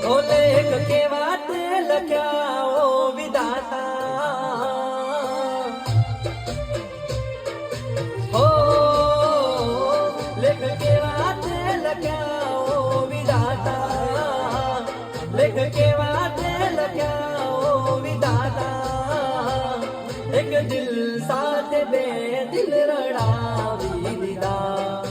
ઓલે એક કેવા તે લખ્યા ઓ વિધાતા ઓ લેખ કેવા તે લખ્યા ઓ વિધાતા લેખ કેવા તે લખ્યા ઓ વિધાતા એક દિલ સાથે બે દિલ રડાવી દીધા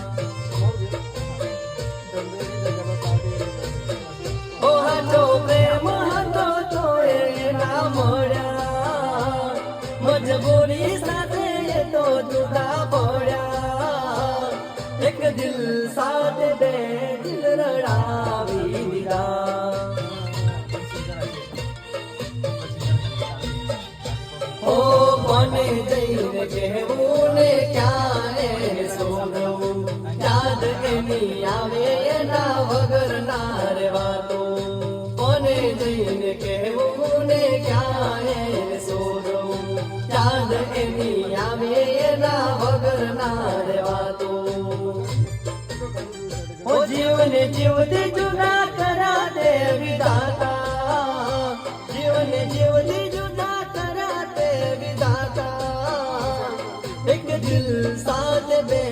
ઓ હાચો પ્રેમ હતો તો એ ના મળ્યા મજબૂરી સાથે એ તો જુદા પડ્યા એક દિલ સાથે બે દિલ રડાવી દીધા ઓ કોને જઈને કહેવું ને ક્યારે સોનવું યાદ એની આવે એના વગર ના રહેવાતો કોને જઈને કહેવું ને ક્યારે સોનવું યાદ એની આવે એના વગર ના રહેવાતો ઓ જીવને જીવતી જુદા કરા દે વિધાતા જીવને જીવતી જુદા કરા દે વિધાતા એક દિલ સાથે બે